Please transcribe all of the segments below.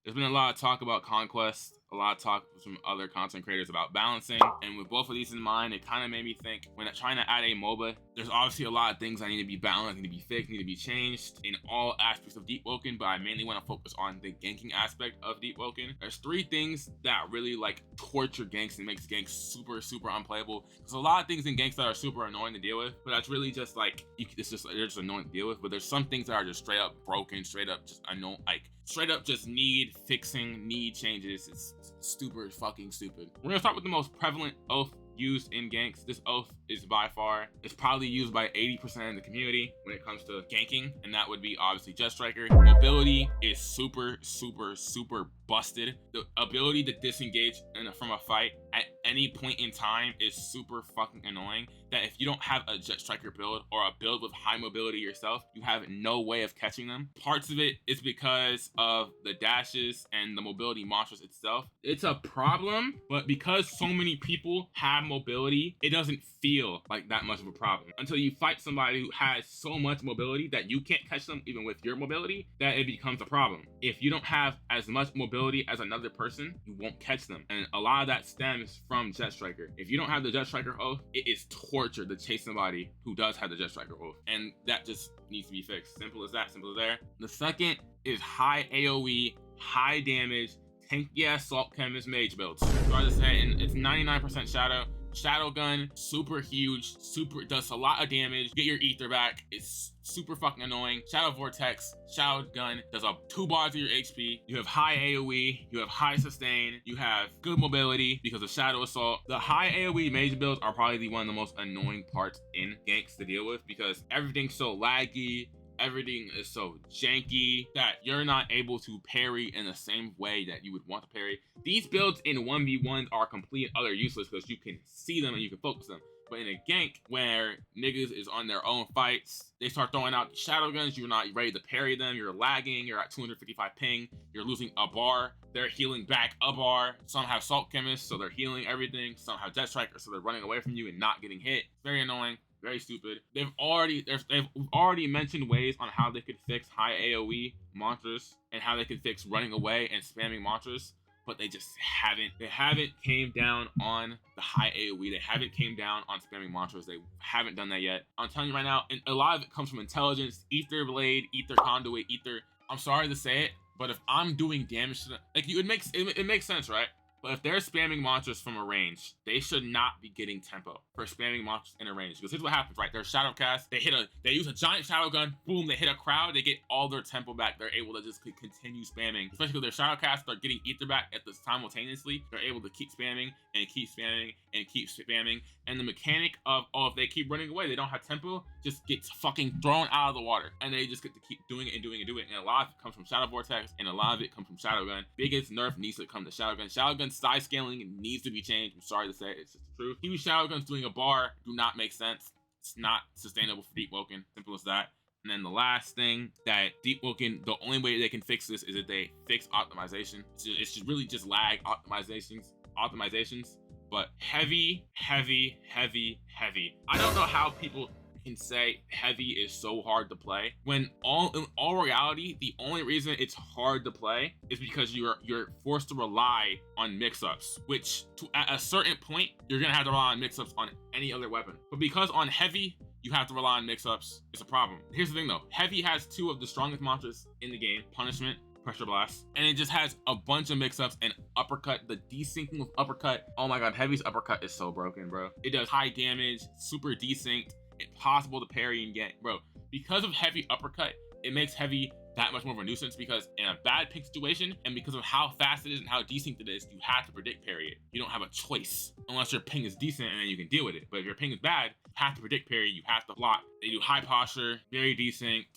There's been a lot of talk about conquest, a lot of talk from other content creators about balancing, and with both of these in mind, it kind of made me think when trying to add a MOBA, there's obviously a lot of things that need to be balanced, need to be fixed, need to be changed in all aspects of Deepwoken, but I mainly want to focus on the ganking aspect of Deepwoken. There's 3 things that really like torture ganks and makes ganks super unplayable. There's a lot of things in ganks that are super annoying to deal with, but that's really just like, they're just annoying to deal with, but there's some things that are just straight up broken, straight up just annoying, like straight up just need fixing, need changes. It's super fucking stupid. We're gonna start with the most prevalent oath used in ganks. This oath is by far, it's probably used by 80% of the community when it comes to ganking, and that would be obviously Jet Striker. Mobility is super busted. The ability to disengage from a fight at any point in time is super fucking annoying, that if you don't have a Jet Striker build or a build with high mobility yourself, you have no way of catching them. Parts of it is because of the dashes and the mobility monsters itself. It's a problem, but because so many people have mobility, it doesn't feel like that much of a problem until you fight somebody who has so much mobility that you can't catch them even with your mobility, that it becomes a problem. If you don't have as much mobility as another person, you won't catch them, and a lot of that stems from Jet Striker. If you don't have the Jet Striker oath, it is torture to chase somebody who does have the Jet Striker oath, and that just needs to be fixed. Simple as that, simple as there. The second is high AoE, high damage, tanky ass Salt Chemist mage builds. So I just say, and it's 99% shadow. Shadow gun, super huge, does a lot of damage. Get your ether back. It's super fucking annoying. Shadow Vortex, Shadow gun does up 2 bars of your HP. You have high AoE, you have high sustain, you have good mobility because of Shadow Assault. The high AoE mage builds are probably one of the most annoying parts in ganks to deal with because everything's so laggy. Everything is so janky that you're not able to parry in the same way that you would want to parry. These builds in 1v1 are complete and utter useless because you can see them and you can focus them. But in a gank where niggas is on their own fights, they start throwing out shadow guns, you're not ready to parry them, you're lagging, you're at 255 ping, you're losing a bar, they're healing back a bar. Some have Salt Chemists, so they're healing everything. Some have Jet Striker, so they're running away from you and not getting hit. It's very annoying. Very stupid. They've already mentioned ways on how they could fix high AoE monsters and how they could fix running away and spamming monsters, but they just haven't. They haven't came down on the high AoE. They haven't came down on spamming monsters. They haven't done that yet. I'm telling you right now, and a lot of it comes from intelligence, ether blade, ether conduit, ether. I'm sorry to say it, but if I'm doing damage to them, like it makes sense, right? But if they're spamming monsters from a range, they should not be getting tempo for spamming monsters in a range. Because here's what happens, right? They're shadow cast, they use a giant shadow gun, boom, they hit a crowd, they get all their tempo back. They're able to just continue spamming. Especially because their shadow cast, they're getting ether back at this simultaneously. They're able to keep spamming and keep spamming and keep spamming. And the mechanic of, oh, if they keep running away, they don't have tempo, just gets fucking thrown out of the water. And they just get to keep doing it and doing it and doing it. And a lot of it comes from Shadow Vortex, and a lot of it comes from Shadow Gun. Biggest nerf needs to come to Shadow Gun. Shadow Gun size scaling needs to be changed. I'm sorry to say it, it's just the truth. Huge Shadow Guns doing a bar do not make sense. It's not sustainable for Deepwoken. Simple as that. And then the last thing that Deepwoken, the only way they can fix this is that they fix optimization. It's just really just lag optimizations. But heavy. I don't know how people can say heavy is so hard to play when in all reality, the only reason it's hard to play is because you're forced to rely on mix-ups, which at a certain point, you're gonna have to rely on mix-ups on any other weapon. But because on heavy, you have to rely on mix-ups, it's a problem. Here's the thing though, heavy has 2 of the strongest monsters in the game, Punishment, Pressure Blast, and it just has a bunch of mix-ups and uppercut. The desyncing with uppercut, oh my god, heavy's uppercut is so broken, bro. It does high damage, super desynced, impossible to parry and get, bro. Because of heavy uppercut, it makes heavy that much more of a nuisance because in a bad pick situation and because of how fast it is and how desynced it is, you have to predict parry it. You don't have a choice unless your ping is decent and then you can deal with it. But if your ping is bad, you have to predict parry, you have to block. They do high posture, very desynced,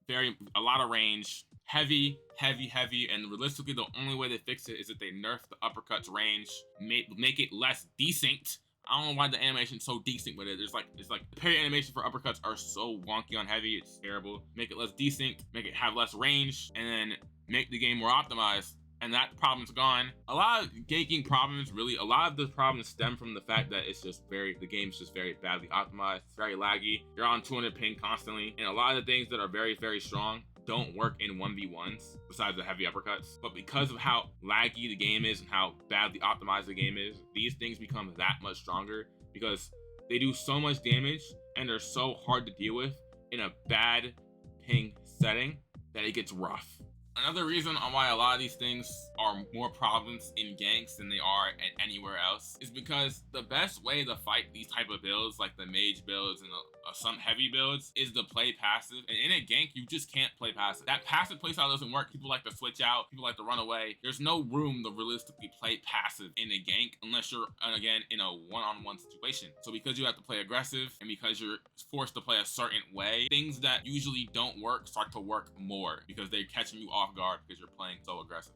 a lot of range. Heavy, and realistically, the only way they fix it is that they nerf the uppercut's range, make it less desynced. I don't know why the animation's so desynced with it. It's like the parry animation for uppercuts are so wonky on heavy. It's terrible. Make it less desynced, make it have less range, and then make the game more optimized. And that problem's gone. A lot of ganking problems, really, a lot of the problems stem from the fact that the game's just very badly optimized. It's very laggy. You're on 200 ping constantly. And a lot of the things that are very, very strong don't work in 1v1s besides the heavy uppercuts. But because of how laggy the game is and how badly optimized the game is, these things become that much stronger because they do so much damage and they're so hard to deal with in a bad ping setting that it gets rough. Another reason on why a lot of these things are more problems in ganks than they are anywhere else is because the best way to fight these type of builds, like the mage builds and some heavy builds, is to play passive. And in a gank, you just can't play passive. That passive playstyle doesn't work. People like to switch out. People like to run away. There's no room to realistically play passive in a gank unless you're, again, in a one-on-one situation. So because you have to play aggressive and because you're forced to play a certain way, things that usually don't work start to work more because they're catching you off guard because you're playing so aggressive.